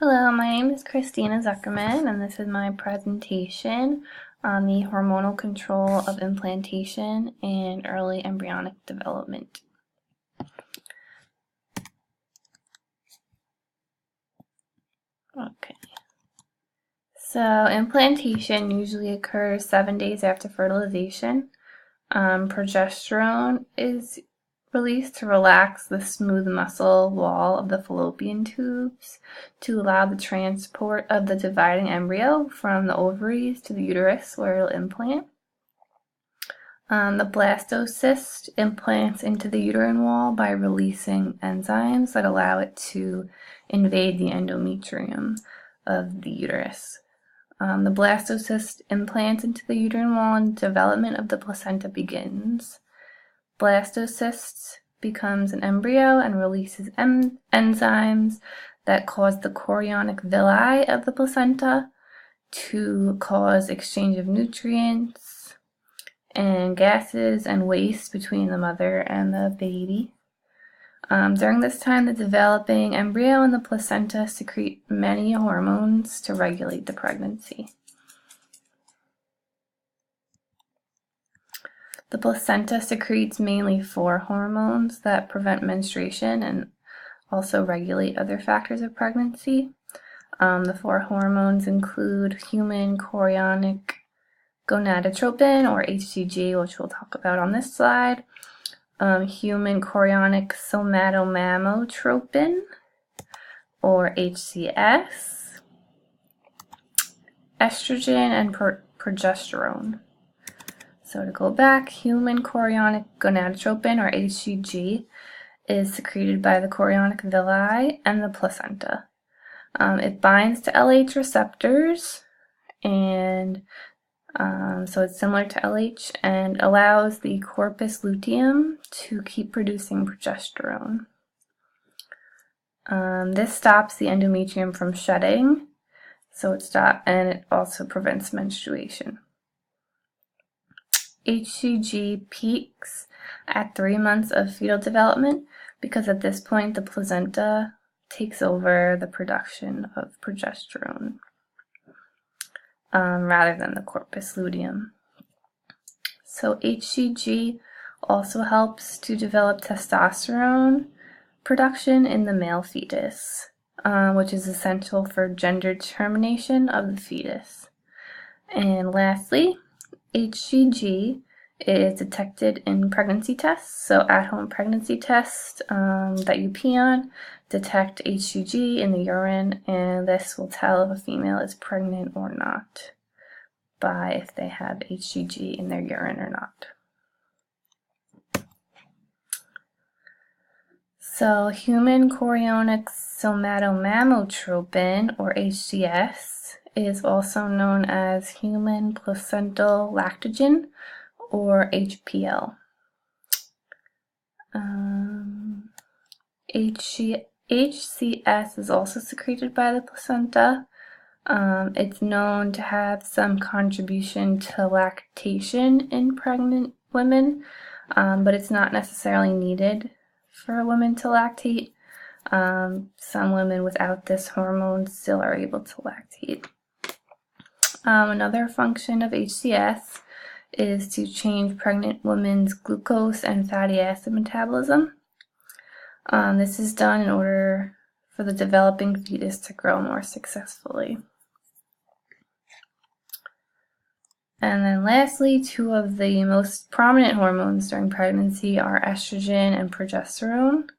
Hello, my name is Christina Zuckerman, and this is my presentation on the hormonal control of implantation and early embryonic development. Okay. So implantation usually occurs 7 days after fertilization. Progesterone is released to relax the smooth muscle wall of the fallopian tubes to allow the transport of the dividing embryo from the ovaries to the uterus where it'll implant. The blastocyst implants into the uterine wall by releasing enzymes that allow it to invade the endometrium of the uterus. The blastocyst implants into the uterine wall and development of the placenta begins. Blastocyst becomes an embryo and releases enzymes that cause the chorionic villi of the placenta to cause exchange of nutrients and gases and waste between the mother and the baby. During this time, the developing embryo and the placenta secrete many hormones to regulate the pregnancy. The placenta secretes mainly 4 hormones that prevent menstruation and also regulate other factors of pregnancy. The 4 hormones include human chorionic gonadotropin, or HCG, which we'll talk about on this slide, human chorionic somatomamotropin, or HCS, estrogen, and progesterone. So to go back, human chorionic gonadotropin, or HCG, is secreted by the chorionic villi and the placenta. It binds to LH receptors, and so it's similar to LH, and allows the corpus luteum to keep producing progesterone. This stops the endometrium from shedding, and it also prevents menstruation. HCG peaks at 3 months of fetal development because at this point the placenta takes over the production of progesterone rather than the corpus luteum. So HCG also helps to develop testosterone production in the male fetus, which is essential for gender determination of the fetus. And lastly, HCG is detected in pregnancy tests. So at-home pregnancy tests that you pee on detect HCG in the urine, and this will tell if a female is pregnant or not by if they have HCG in their urine or not. So human chorionic somatomamotropin, or HCS, is also known as human placental lactogen, or HPL. HCS is also secreted by the placenta. It's known to have some contribution to lactation in pregnant women, but it's not necessarily needed for women to lactate. Some women without this hormone still are able to lactate. Another function of HCS is to change pregnant women's glucose and fatty acid metabolism. This is done in order for the developing fetus to grow more successfully. And then lastly, 2 of the most prominent hormones during pregnancy are estrogen and progesterone.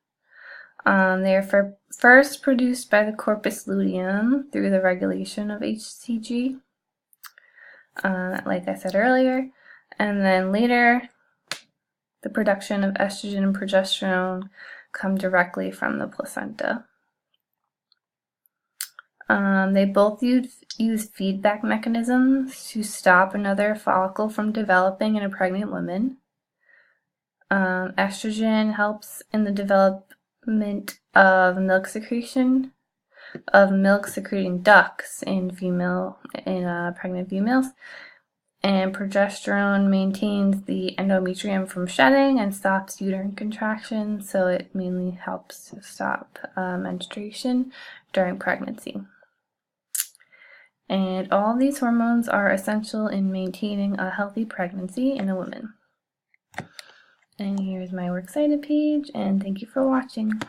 They are first produced by the corpus luteum through the regulation of HCG, like I said earlier, and then later the production of estrogen and progesterone come directly from the placenta. They both use feedback mechanisms to stop another follicle from developing in a pregnant woman. Estrogen helps in the development of milk secreting ducts in pregnant females, and progesterone maintains the endometrium from shedding and stops uterine contraction, so it mainly helps to stop menstruation during pregnancy. And all these hormones are essential in maintaining a healthy pregnancy in a woman. And here's my Works Cited page, and thank you for watching.